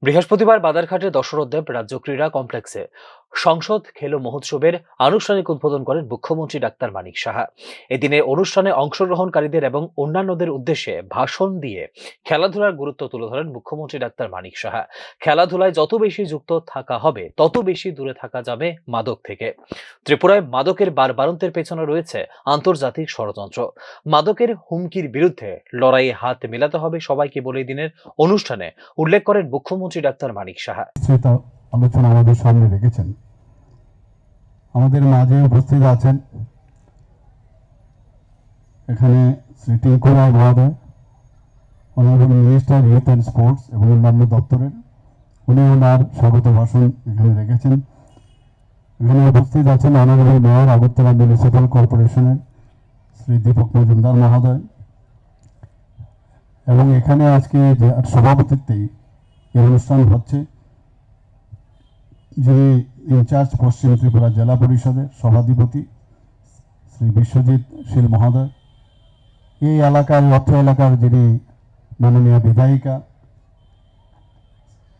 বৃহস্পতিবার বাদারঘাটে দশরথদেব রাজ্য ক্রীড়া কমপ্লেক্সে সংসদ খেলো মহোৎসবের আনুষ্ঠানিক উদ্বোধন করেন মুখ্যমন্ত্রী ডাক্তার মানিক সাহা। এদিনের অনুষ্ঠানে অংশগ্রহণকারীদের এবং অন্যান্যদের উদ্দেশ্যে ভাষণ দিয়ে খেলাধুলার গুরুত্ব তুলে ধরেন মুখ্যমন্ত্রী ডাক্তার মানিক সাহা। খেলাধুলায় যত বেশি যুক্ত থাকা হবে, তত বেশি দূরে থাকা যাবে মাদক থেকে। ত্রিপুরায় মাদকের বাড়বাড়ন্তের পেছনে রয়েছে আন্তর্জাতিক ষড়যন্ত্র। মাদকের হুমকির বিরুদ্ধে লড়াইয়ে হাত মেলাতে হবে সবাইকে বলে দিনের অনুষ্ঠানে উল্লেখ করেন মুখ্যমন্ত্রী ডাক্তার মানিক সাহা। আলোচনা আমাদের সামনে রেখেছেন। আমাদের মাঝে উপস্থিত আছেন এখানে শ্রী টিঙ্কু রায় মহোদয়, honourable minister youth and sports এবং অন্যান্য দপ্তরের। উনি ওনার স্বাগত ভাষণ এখানে রেখেছেন। এখানে উপস্থিত আছেন অনারেবল মেয়র আগরতলা মিউনিসিপ্যাল কর্পোরেশনের শ্রী দীপক মজুমদার মহোদয়, এবং এখানে আজকে যে সভাপতিত্বেই এই অনুষ্ঠান হচ্ছে যিনি ইনচার্জ পশ্চিম ত্রিপুরা জেলা পরিষদের সভাধিপতি শ্রী বিশ্বজিৎ শীল মহোদয়, এই এলাকার অত্র এলাকার যিনি মাননীয় বিধায়িকা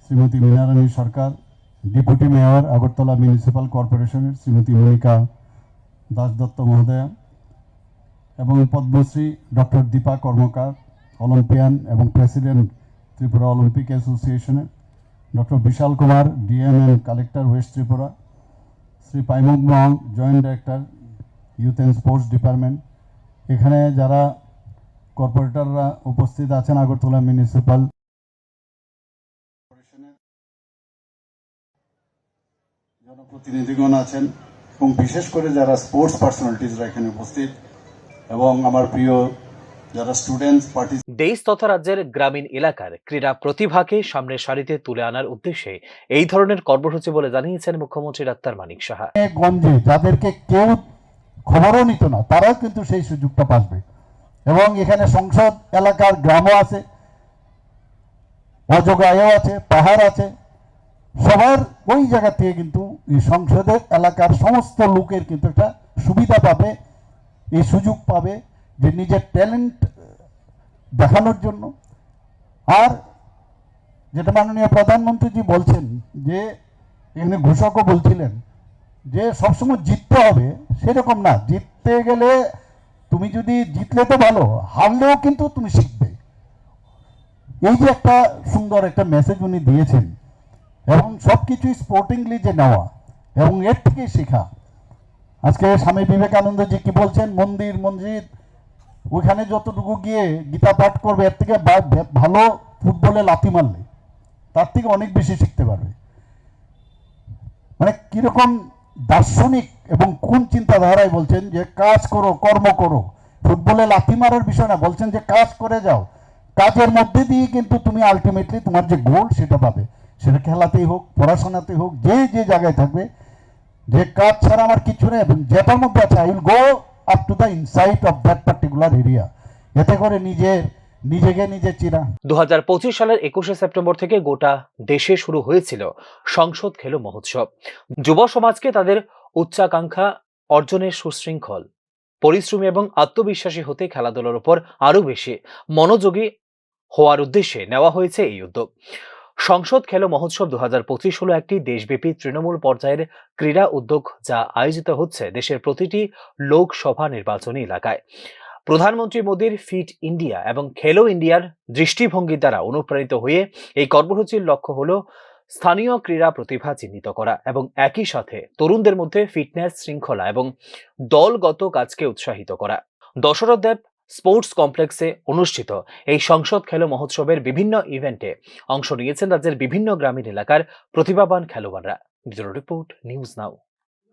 Shrimati Minarani Sarkar, deputy mayor Agartala municipal কর্পোরেশনের শ্রীমতী মনিকা দাসদত্ত মহোদয়া, এবং পদ্মশ্রী ডক্টর দীপা কর্মকার, অলিম্পিয়ান এবং প্রেসিডেন্ট ত্রিপুরা অলিম্পিক অ্যাসোসিয়েশনের, doctor Bishal Kumar DM and collector West Tripura, Shri Paimuk Mong joint director youth and sports department, এখানে যারা কর্পোরেটররা উপস্থিত আছেন, আগরতলা মিউনিসিপ্যাল কর্পোরেশনের জনপ্রতিনিধিগণ আছেন, এবং বিশেষ করে যারা স্পোর্টস পার্সোনালিটিসরা এখানে উপস্থিত, এবং আমার প্রিয় যারা স্টুডেন্টস দেশ তথা রাজ্যের গ্রামীণ এলাকার ক্রীড়া প্রতিভাকে সামনের সারিতে তুলে আনার উদ্দেশ্যে এই ধরনের কর্মসূচি বলে জানিয়েছেন মুখ্যমন্ত্রী ডাক্তার মানিক সাহা। গঞ্জে যাদেরকে কেউ খবরও নিত না, তারাও কিন্তু সেই সুযোগটা পাবে, এবং এখানে সংসদ এলাকার গ্রামও আছে, অজগায়ও আছে, পাহাড় আছে, সবার ওই জায়গা থেকে কিন্তু এই সংসদের এলাকার সমস্ত লোকের কিন্তু একটা সুবিধা পাবে, এই সুযোগ পাবে যে নিজের ট্যালেন্ট দেখানোর জন্য। আর যেটা মাননীয় প্রধানমন্ত্রীজি বলছেন যে এখানে ঘোষকও বলছিলেন যে সবসময় জিততে হবে, সেরকম না। জিততে গেলে তুমি যদি জিতলে তো ভালো, হারলেও কিন্তু তুমি শিখবে। এই যে একটা সুন্দর একটা মেসেজ উনি দিয়েছেন, এবং সব কিছুই স্পোর্টিংলি যে নেওয়া এবং এর থেকেই শেখা। আজকে স্বামী বিবেকানন্দজি কি বলছেন, মন্দির মসজিদ ওইখানে যতটুকু গিয়ে গীতা পাঠ করবে, এর থেকে ভালো ফুটবলে লাথি মারলে তার থেকে অনেক বেশি শিখতে পারবে। মানে কিরকম দার্শনিক এবং কোন চিন্তাধারায় বলছেন যে কাজ করো, কর্ম করো, ফুটবলে লাথি মারার বিষয় না, বলছেন যে কাজ করে যাও, কাজের মধ্যে দিয়ে কিন্তু তুমি আলটিমেটলি তোমার যে গোল সেটা পাবে। সেটা খেলাতেই হোক, পড়াশোনাতেই হোক, যে যে জায়গায় থাকবে, যে কাজ ছাড়া আমার কিছু নেই, এবং যেটার মধ্যে আছে I will go up to the insight of that particular area, এতে করে নিজেকে নিজে চিরা। 2025 সালের 21শে সেপ্টেম্বর থেকে গোটা দেশে শুরু হয়েছিল সংসদ খেলো মহোৎসব। যুব সমাজকে তাদের উচ্চাকাঙ্ক্ষা অর্জনের সুশৃঙ্খল, পরিশ্রমী এবং আত্মবিশ্বাসী হতে খেলাধুলার উপর আরো বেশি মনোযোগী হওয়ার উদ্দেশ্যে নেওয়া হয়েছে এই উদ্যোগ। সংসদ খেলো মহোৎসব 2025 হলো একটি দেশব্যাপী তৃণমূল পর্যায়ের ক্রীড়া উদ্যোগ, যা আয়োজিত হচ্ছে দেশের প্রতিটি লোকসভা নির্বাচনী এলাকায়। প্রধানমন্ত্রী মোদীর ফিট ইন্ডিয়া এবং খেলো ইন্ডিয়ার দৃষ্টিভঙ্গি দ্বারা অনুপ্রাণিত হয়ে এই কর্মসূচির লক্ষ্য হলো স্থানীয় ক্রীড়া প্রতিভা চিহ্নিত করা এবং একই সাথে তরুণদের মধ্যে ফিটনেস, শৃঙ্খলা এবং দলগত কাজকে উৎসাহিত করা। দশরথদেব স্পোর্টস কমপ্লেক্সে অনুষ্ঠিত এই সংসদ খেলো মহোৎসবের বিভিন্ন ইভেন্টে অংশ নিয়েছেন রাজ্যের বিভিন্ন গ্রামীণ এলাকার প্রতিভাবান খেলোয়াড়রা। Report news now.